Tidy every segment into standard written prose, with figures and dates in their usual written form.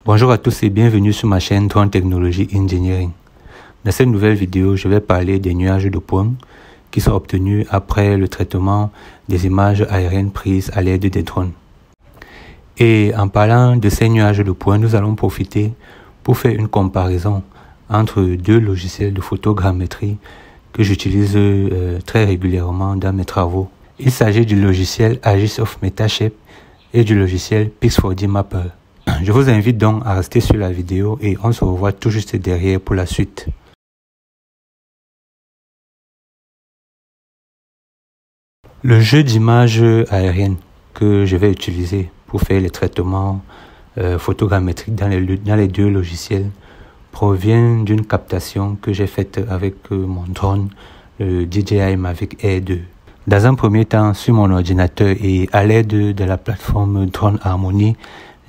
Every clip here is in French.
Bonjour à tous et bienvenue sur ma chaîne Drone Technology Engineering. Dans cette nouvelle vidéo, je vais parler des nuages de points qui sont obtenus après le traitement des images aériennes prises à l'aide des drones. Et en parlant de ces nuages de points, nous allons profiter pour faire une comparaison entre deux logiciels de photogrammétrie que j'utilise très régulièrement dans mes travaux. Il s'agit du logiciel Aegis of Metashape et du logiciel Pix4D Mapper. Je vous invite donc à rester sur la vidéo et on se revoit tout juste derrière pour la suite. Le jeu d'images aériennes que je vais utiliser pour faire les traitements photogrammétriques dans les deux logiciels provient d'une captation que j'ai faite avec mon drone, le DJI Mavic Air 2. Dans un premier temps, sur mon ordinateur et à l'aide de la plateforme Drone Harmony,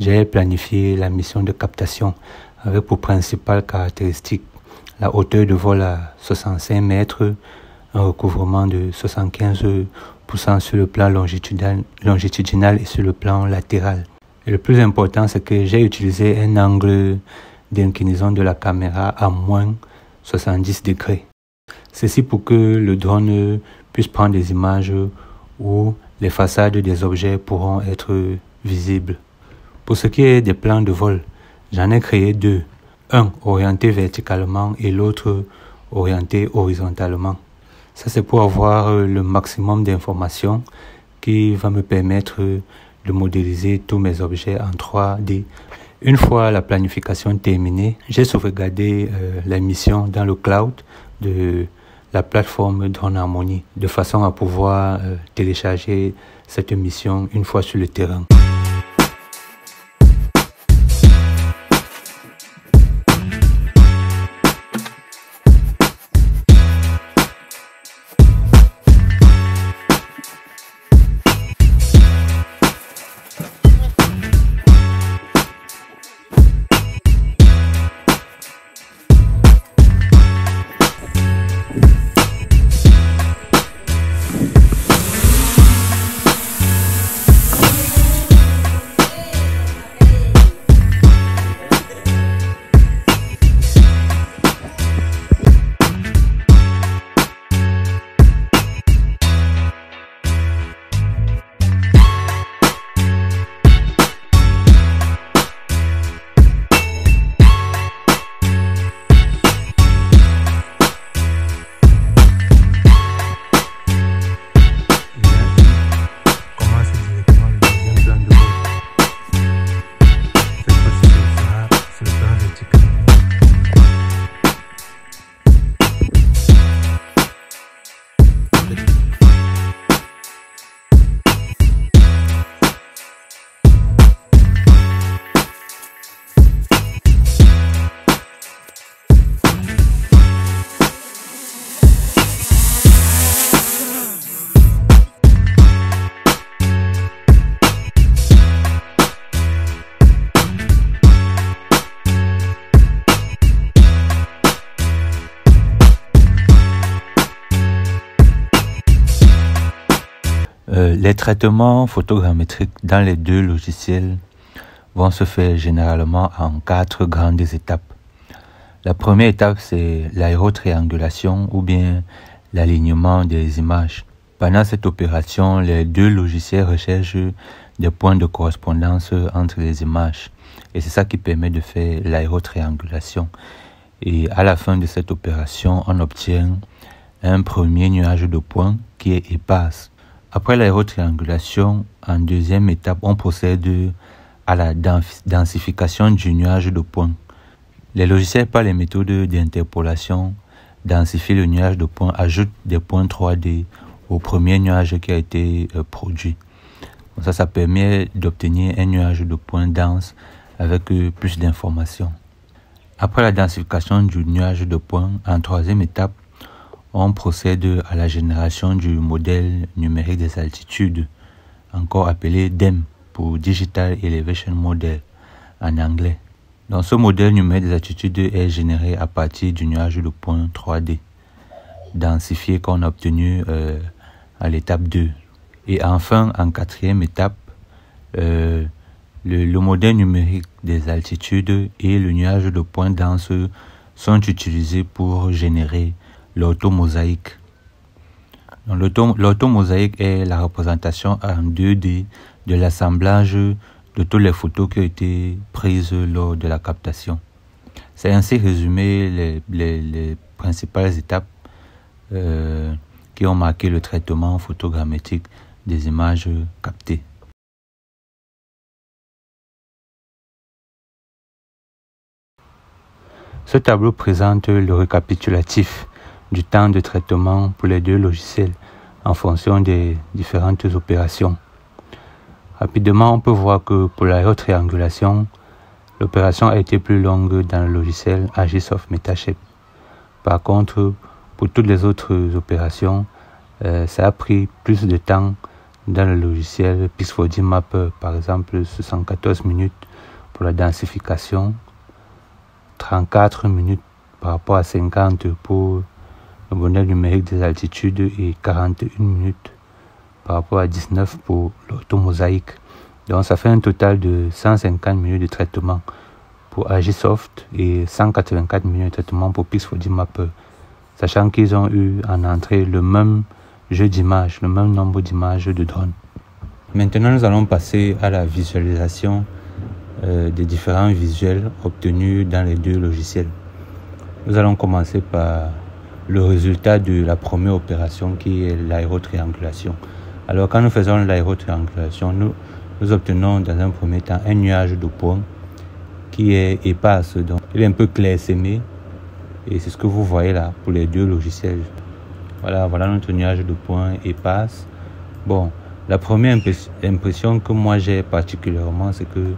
j'ai planifié la mission de captation avec pour principale caractéristique la hauteur de vol à 65 mètres, un recouvrement de 75% sur le plan longitudinal et sur le plan latéral. Et le plus important, c'est que j'ai utilisé un angle d'inclinaison de la caméra à moins 70 degrés. Ceci pour que le drone puisse prendre des images où les façades des objets pourront être visibles. Pour ce qui est des plans de vol, j'en ai créé deux, un orienté verticalement et l'autre orienté horizontalement. Ça, c'est pour avoir le maximum d'informations qui va me permettre de modéliser tous mes objets en 3D. Une fois la planification terminée, j'ai sauvegardé la mission dans le cloud de la plateforme Drone Harmony de façon à pouvoir télécharger cette mission une fois sur le terrain. Les traitements photogrammétriques dans les deux logiciels vont se faire généralement en 4 grandes étapes. La première étape, c'est l'aérotriangulation ou bien l'alignement des images. Pendant cette opération, les deux logiciels recherchent des points de correspondance entre les images. Et c'est ça qui permet de faire l'aérotriangulation. Et à la fin de cette opération, on obtient un premier nuage de points qui est épars. Après l'aérotriangulation, en deuxième étape, on procède à la densification du nuage de points. Les logiciels par les méthodes d'interpolation densifient le nuage de points, ajoutent des points 3D au premier nuage qui a été produit. Donc ça permet d'obtenir un nuage de points dense avec plus d'informations. Après la densification du nuage de points, en troisième étape, on procède à la génération du modèle numérique des altitudes, encore appelé DEM pour Digital Elevation Model en anglais. Donc ce modèle numérique des altitudes est généré à partir du nuage de points 3D, densifié qu'on a obtenu à l'étape 2. Et enfin, en quatrième étape, Le modèle numérique des altitudes et le nuage de points denses sont utilisés pour générer l'orthomosaïque. L'orthomosaïque est la représentation en 2D de l'assemblage de toutes les photos qui ont été prises lors de la captation. C'est ainsi résumé les principales étapes qui ont marqué le traitement photogrammétrique des images captées. Ce tableau présente le récapitulatif du temps de traitement pour les deux logiciels en fonction des différentes opérations. Rapidement, on peut voir que pour l'aérotriangulation, l'opération a été plus longue dans le logiciel Agisoft MetaShape. Par contre, pour toutes les autres opérations, ça a pris plus de temps dans le logiciel Pix4D Mapper, par exemple 74 minutes pour la densification, 34 minutes par rapport à 50 pour le modèle numérique des altitudes et 41 minutes par rapport à 19 pour l'orthomosaïque. Donc ça fait un total de 150 minutes de traitement pour Agisoft et 184 minutes de traitement pour Pix4D Mapper, sachant qu'ils ont eu en entrée le même jeu d'images, le même nombre d'images de drone. Maintenant, nous allons passer à la visualisation des différents visuels obtenus dans les deux logiciels. Nous allons commencer par le résultat de la première opération qui est l'aérotriangulation. Alors quand nous faisons l'aérotriangulation, nous obtenons dans un premier temps un nuage de points qui est éparse, donc il est un peu clairsemé et c'est ce que vous voyez là pour les deux logiciels. Voilà notre nuage de points éparse. Bon, la première impression que moi j'ai particulièrement, c'est que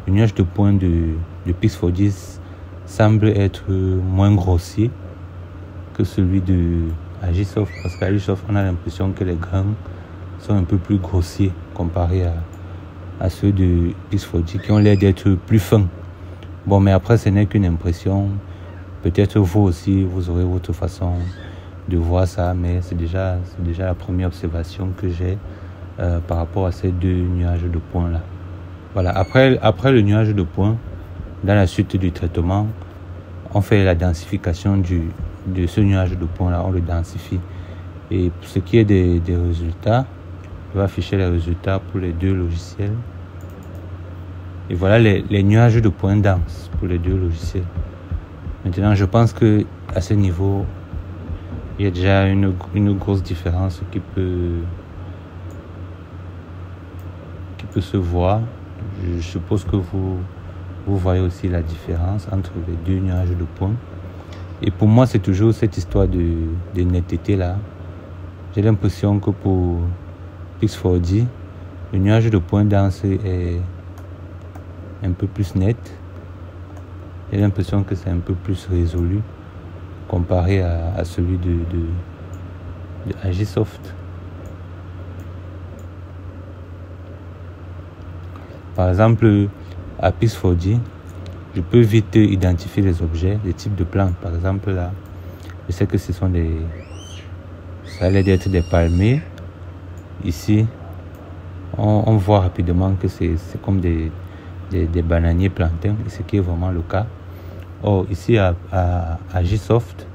le nuage de points de Pix4D semble être moins grossier que celui de Agisoft, parce qu'à Agisoft on a l'impression que les grains sont un peu plus grossiers comparés à ceux de Pix4D qui ont l'air d'être plus fins. Bon, mais après ce n'est qu'une impression, peut-être vous aussi vous aurez votre façon de voir ça, mais c'est déjà la première observation que j'ai par rapport à ces deux nuages de points là. Voilà, après le nuage de points, dans la suite du traitement, on fait la densification de ce nuage de points là, on le densifie. Et pour ce qui est des résultats, je vais afficher les résultats pour les deux logiciels. Et voilà les nuages de points denses pour les deux logiciels. Maintenant, je pense que à ce niveau, il y a déjà une grosse différence qui peut se voir. Je suppose que vous voyez aussi la différence entre les deux nuages de points. Et pour moi, c'est toujours cette histoire de netteté là. J'ai l'impression que pour Pix4D, le nuage de points dense est un peu plus net. J'ai l'impression que c'est un peu plus résolu comparé à celui de Agisoft. Par exemple, à Pix4D, je peux vite identifier les objets, les types de plantes. Par exemple, là, je sais que ce sont ça a l'air d'être des palmiers. Ici, on voit rapidement que c'est comme des bananiers plantains, ce qui est vraiment le cas. Or, ici, à Agisoft,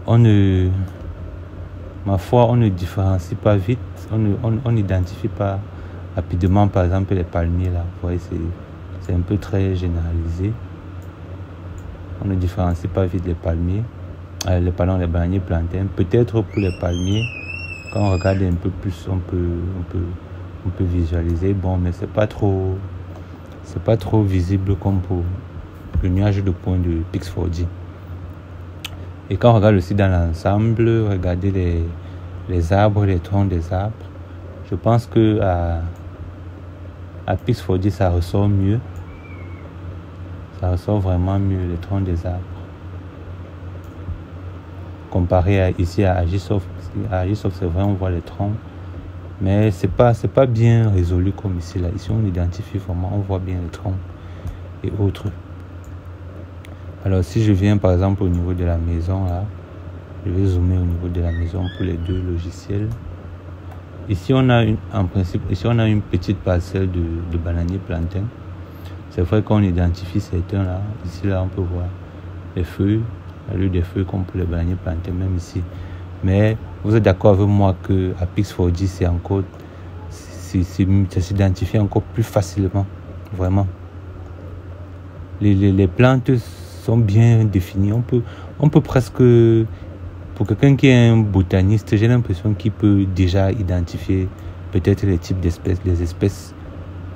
on ne différencie pas vite, on n'identifie pas rapidement, par exemple, les palmiers là. Vous voyez, c'est un peu très généralisé. On ne différencie pas vite les palmiers, les bananiers plantains. Peut-être pour les palmiers, quand on regarde un peu plus, on peut visualiser. Bon, mais c'est pas trop visible comme pour le nuage de points de Pix4D. Et quand on regarde aussi dans l'ensemble, regardez les arbres, les troncs des arbres. Je pense que à Pix4D, ça ressort mieux. Ça ressort vraiment mieux, les troncs des arbres. Comparé ici à Agisoft. À Agisoft, c'est vrai, on voit les troncs. Mais c'est pas bien résolu comme ici. Là. Ici, on identifie vraiment, on voit bien les troncs et autres. Alors, si je viens par exemple au niveau de la maison, là, je vais zoomer au niveau de la maison pour les deux logiciels. Ici, en principe, on a une petite parcelle de bananiers plantains. C'est vrai qu'on identifie certains là. Ici, là, on peut voir les feuilles, la lueur des feuilles comme pour les bananiers plantains, même ici. Mais vous êtes d'accord avec moi qu'à Pix4D, ça s'identifie encore plus facilement, vraiment. Les plantes sont bien définies. On peut presque, pour quelqu'un qui est un botaniste, j'ai l'impression qu'il peut déjà identifier peut-être les types d'espèces, les espèces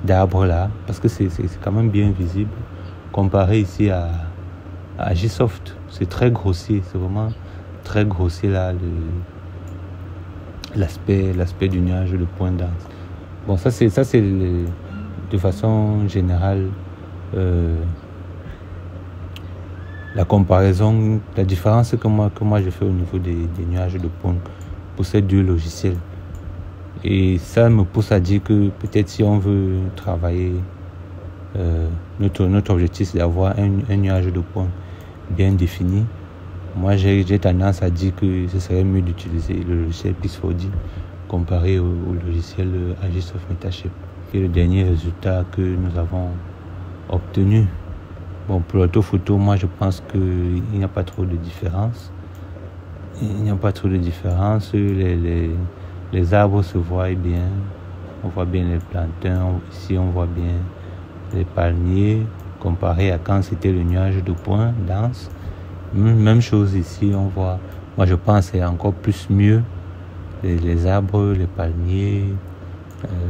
d'arbres là, parce que c'est quand même bien visible. Comparé ici à Agisoft, c'est très grossier, c'est vraiment très grossier là, l'aspect du nuage de pointe dense. Bon, ça c'est de façon générale la comparaison, la différence que moi je fais au niveau des nuages de pointe pour ces deux logiciels. Et ça me pousse à dire que peut-être si on veut travailler, notre objectif c'est d'avoir un nuage de pointe bien défini. Moi j'ai tendance à dire que ce serait mieux d'utiliser le logiciel Pix4D comparé au logiciel Agisoft MetaShape. Et le dernier résultat que nous avons obtenu. Bon, pour l'autophoto, moi je pense qu'il n'y a pas trop de différence. Il n'y a pas trop de différence. Les arbres se voient bien. On voit bien les plantains. Ici, on voit bien les palmiers comparé à quand c'était le nuage de pointe dense. Même chose ici, on voit. Moi, je pense que c'est encore plus mieux. Les arbres, les palmiers,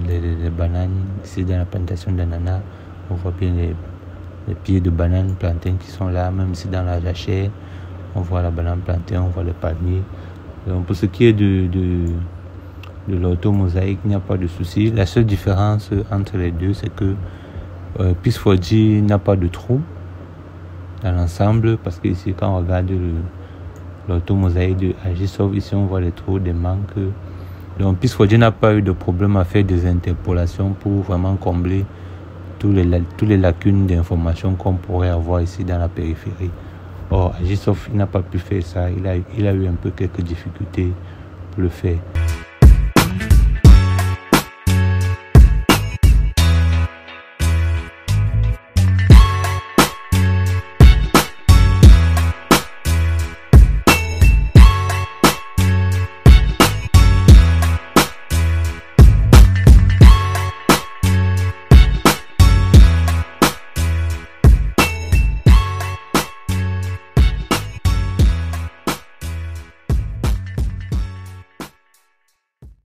les bananes. Ici, dans la plantation d'ananas, on voit bien les pieds de bananes plantains qui sont là. Même ici, dans la jachère, on voit la banane plantain, on voit les palmiers. Donc, pour ce qui est de l'automosaïque, il n'y a pas de souci. La seule différence entre les deux, c'est que Pix4D n'a pas de trou dans l'ensemble, parce que ici, quand on regarde l'automosaïque de Agisoft, ici on voit les trous, des manques. Donc Pix4D n'a pas eu de problème à faire des interpolations pour vraiment combler toutes les lacunes d'informations qu'on pourrait avoir ici dans la périphérie. Or, Agisoft, il n'a pas pu faire ça. Il a eu un peu quelques difficultés pour le faire.